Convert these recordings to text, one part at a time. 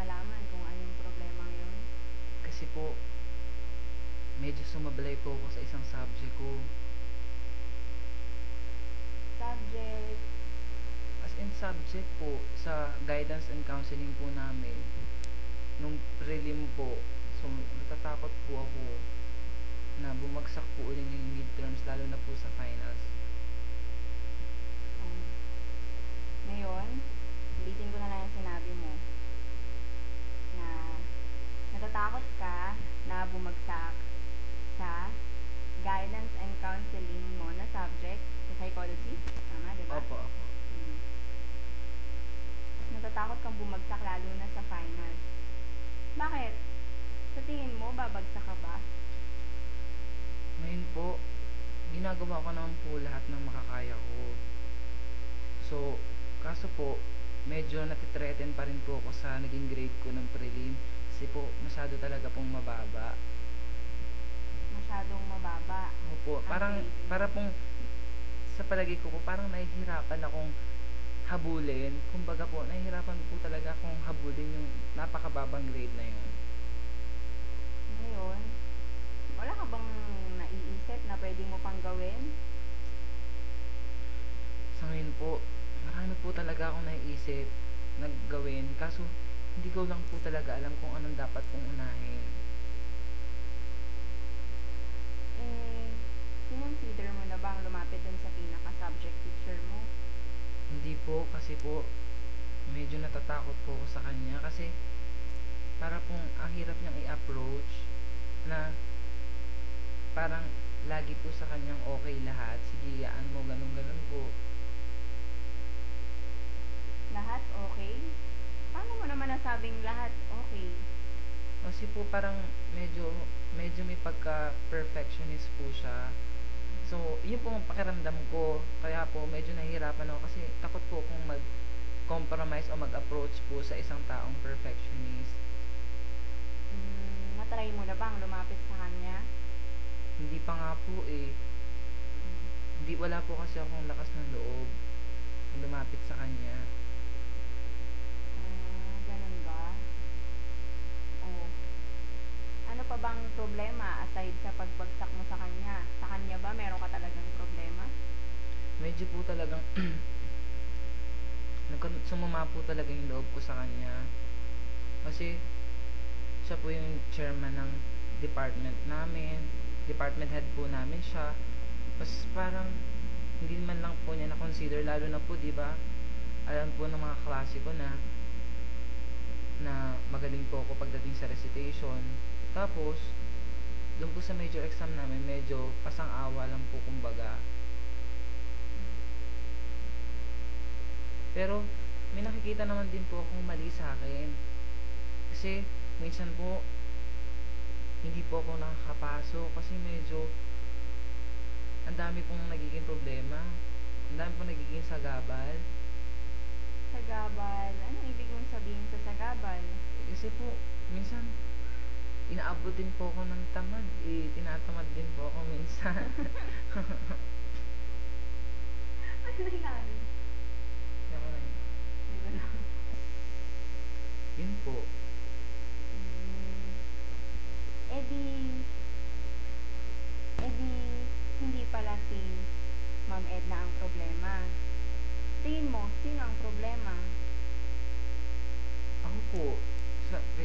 malaman kung anong problema yun? Kasi po, medyo sumablay po ako sa isang subject ko. Subject. As in subject po, sa guidance and counseling po namin, nung prelim po, so natatakot po ako na bumagsak po ulit yung midterms, lalo na po sa finals. Oh. Ngayon, ulitin ko na lang yung sinabi mo. Na natatakot ka na bumagsak sa guidance and counseling mo na subject sa psychology. Tama, di ba? Opo. Natatakot kang bumagsak lalo na sa finals. Bakit? Sa tingin mo, babagsak ka ba? Ngayon po, ginagawa ko naman po lahat ng makakaya ko. So, kaso po, medyo natitreaten pa rin po ako sa naging grade ko ng prelim. Kasi po, masyado talaga pong mababa. Masyadong mababa. Opo, para pong, sa palagay ko po, parang nahihirapan akong habulin. Kumbaga po, nahihirapan po talaga akong habulin yung napakababang grade na yun. Ngayon, wala ka bang naiisip na pwede mo pang gawin? Sa ngayon po, marami po talaga akong naiisip na gawin. Kaso, hindi ko lang po talaga alam kung anong dapat kong unahin. Consider mo na bang lumapit dun sa pinaka-subject teacher mo? Hindi po, kasi po, medyo natatakot po ako sa kanya. Kasi, para pong ang hirap niyang i-approach na parang lagi po sa kanyang okay lahat. Sige, yaan mo, ganun po. Lahat okay? Paano mo naman nasabing lahat okay? Kasi po parang medyo may pagka-perfectionist po siya. So, yun po ang pakiramdam ko. Kaya po, medyo nahihirapan ako kasi takot po kung mag-compromise o mag-approach po sa isang taong perfectionist. Natry mo na bang lumapit sa kanya? Hindi pa nga po eh. Hindi, wala po kasi akong lakas ng loob lumapit sa kanya. Ganun ba? Oh. Ano pa bang problema aside sa pagbagsak mo sa kanya? Sa kanya ba meron ka talagang problema? Medyo po talagang sumama po talaga yung loob ko sa kanya. Kasi siya po yung chairman ng department namin. Department head po namin siya. Tapos parang hindi man lang po niya na-consider, lalo na po, di ba? Alam po ng mga klase ko na magaling po ako pagdating sa recitation. Tapos, doon po sa major exam namin, medyo pasang-awa lang po kumbaga. Pero, may nakikita naman din po akong mali sa akin. Kasi, minsan po, hindi po ako nakakapasok kasi medyo ang dami pong nagiging problema. Ang dami pong nagiging sagabal. Sagabal? Anong ibig mong sabihin sa sagabal? Kasi po, minsan, inaabot din po ako ng tamad. Tinatamad din po ako minsan. Ano nangyari? Kaya lang. Yun po. Hindi pala si Ma'am Edna ang problema. Tingin mo, sino ang problema? Ako po,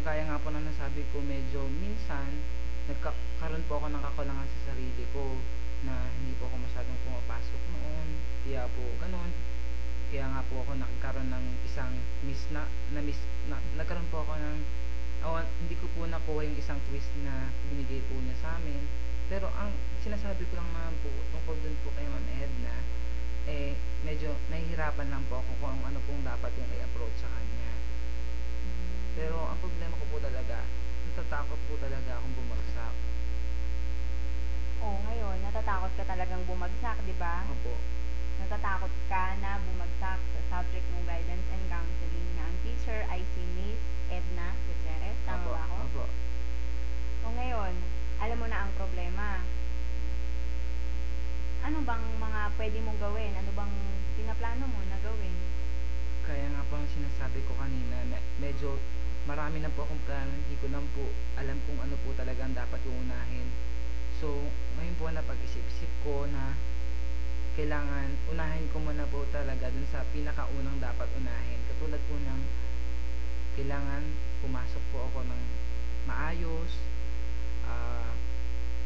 kaya nga po na nasabi ko, medyo minsan, nagkakaroon po ako ng kakulangan sa sarili ko na hindi po ako masyadong pumapasok noon. Kaya po, ganun. Kaya nga po ako nagkaroon ng isang nagkaroon po ako ng hindi ko po nakuha yung isang quiz na binigay po niya sa amin. Pero ang sinasabi ko lang naman po tungkol dun po kay Ma'am Edna, medyo nahihirapan lang po ako kung ano pong dapat yung i-approach sa kanya. Pero ang problema ko po talaga, natatakot po talaga akong bumagsak. Ngayon, natatakot ka talagang bumagsak, di ba? Opo. Natatakot ka na bumagsak sa subject ng guidance and counseling na ang teacher ay si Miss Edna Gutierrez. Tama ba ako? Opo. Ngayon, alam mo na ang problema. Ano bang mga pwede mong gawin? Ano bang pinaplano mo na gawin? Kaya nga po ang sinasabi ko kanina, medyo marami na po akong plano, hindi ko lang po alam kung ano po talaga ang dapat uunahin. So, ngayon po napag-isip-isip ko na kailangan unahin ko muna po talaga dun sa pinakaunang dapat unahin. Katulad po ng kailangan pumasok po ako ng maayos, ah,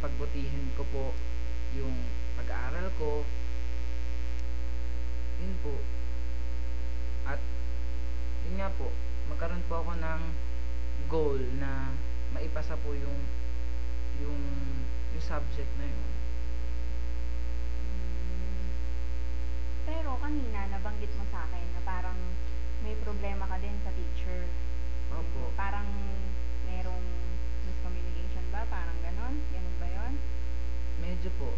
pagbutihin ko po yung pag-aaral ko, yun po. At yun nga po, magkaroon po ako ng goal na maipasa po yung yung subject na yun. Pero kanina nabanggit mo sa akin na parang may problema ka din sa teacher. Opo. Parang merong miscommunication ba? Parang ganon? Ganon ba yon? Medyo po.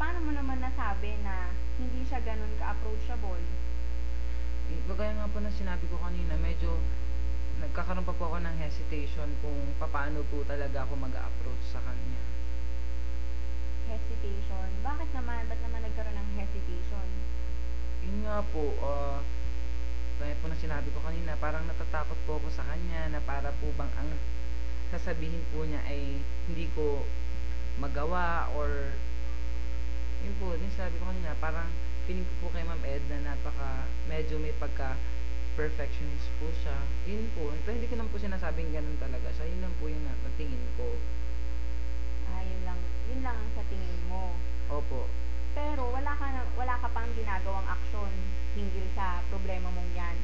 Paano mo naman nasabi na hindi siya ganon ka-approachable? Kagaya nga po na sinabi ko kanina, medyo nagkakaroon pa po ako ng hesitation kung paano po talaga ako mag-approach sa kanya. Hesitation? Bakit naman? Ba't naman nagkaroon ng hesitation? Yun nga po, kaya po na sinabi ko kanina, parang natatakot po ako sa kanya na para po bang ang sasabihin po niya ay hindi ko magawa or yun po, yung sabi ko kanina, parang feeling ko po kay Ma'am Ed na medyo may perfectionist po siya. Yun po, pero hindi ko naman po sinasabing ganun talaga siya. Yun lang po yung natingin ko. Yun lang ang sa tingin mo. Opo. Pero wala ka pang ginagawang aksyon hinggil sa problema mong yan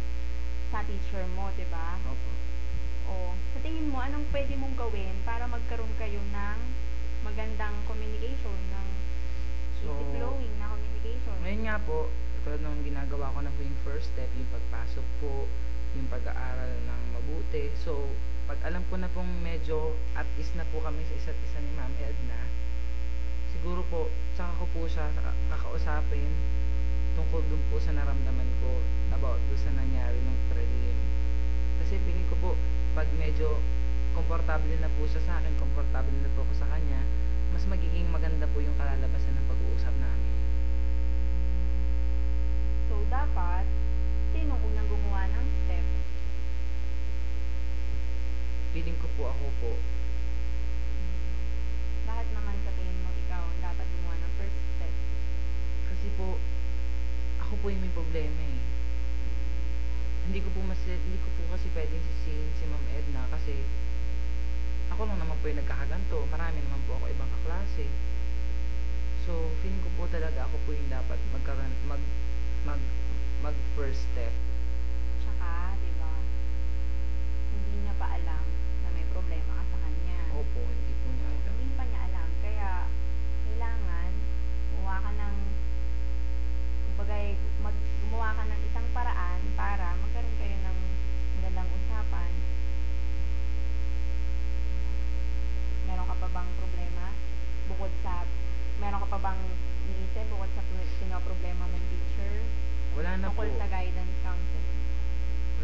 sa teacher mo, 'di ba? Opo. O, sa tingin mo anong pwede mong gawin para magkaroon kayo ng magandang communication, ng easy flowing na communication? Ngayon nga po, tulad ng ginagawa ko na po yung first step, yung pagpasok po, yung pag-aaral ng mabuti. So, pag alam ko na pong medyo at ease na po kami sa isa't isa ni Ma'am Edna, siguro po, saka ko po siya kakausapin tungkol dun po sa naramdaman ko about dun sa nangyari ng prelim. Kasi feeling ko po, pag medyo komportable na po siya sa akin, komportable na po ako sa kanya, mas magiging maganda po yung kalalabasan ng pag-uusap namin. So, dapat, sinong unang gumawa ng step? Feeling ko po ako po. Bakit naman sa tingin mo ikaw ang dapat gumawa ng first step? Kasi po, ako po yung may problema eh. Hindi ko po kasi pwedeng sisihin si Ma'am Edna kasi ako lang naman po yung nagkakaganto. Marami naman po ako ibang kaklase. So, feeling ko po talaga ako po yung dapat mag first step. Tsaka, di ba, hindi niya pa alam na may problema ka sa kanya. Opo, hindi po niya alam. Hindi pa niya alam. Kaya, kailangan gumawa ka ng gumawa ka ng isang paraan para magkaroon kayo ng magandang usapan. Meron ka pa bang problema? Meron ka pa bang iniisip bukod sa pinoproblema mong teacher? Wala na po. Tungkol sa guidance counseling?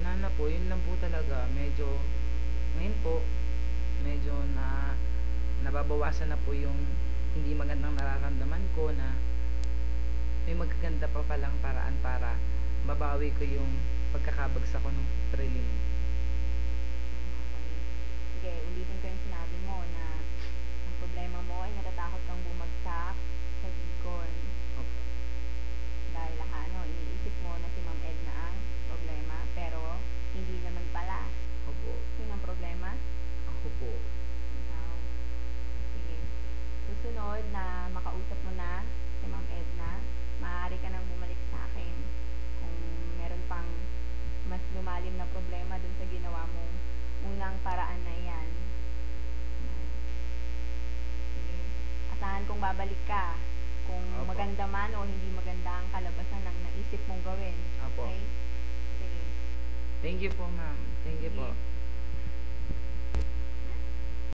Wala na po. Yun lang po talaga. Ngayon po, medyo nababawasan na po yung hindi magandang nararamdaman ko na may magaganda pa palang paraan para mabawi ko yung pagkakabagsak ko ng prelim. Sige, ulitin ko yung sinabi mo na ang problema mo ay natatakot kang bumagsak sa Gcon. Opo. Dahil iniisip mo na si Ma'am Edna ang problema, pero hindi naman pala. Opo. Sino ang problema? Ako po. Ikaw. Sige. Susunod na makausap mo na si Ma'am Edna, maaari ka nang bumalik sa akin kung meron pang mas lumalim na problema dun sa ginawa mong unang paraan na iyan. Sige. Asahan kong babalik ka kung Opo. maganda man o hindi maganda ang kalabasan ng naisip mong gawin. Opo. Okay? Sige. Thank you po, ma'am. Thank you po. Sige.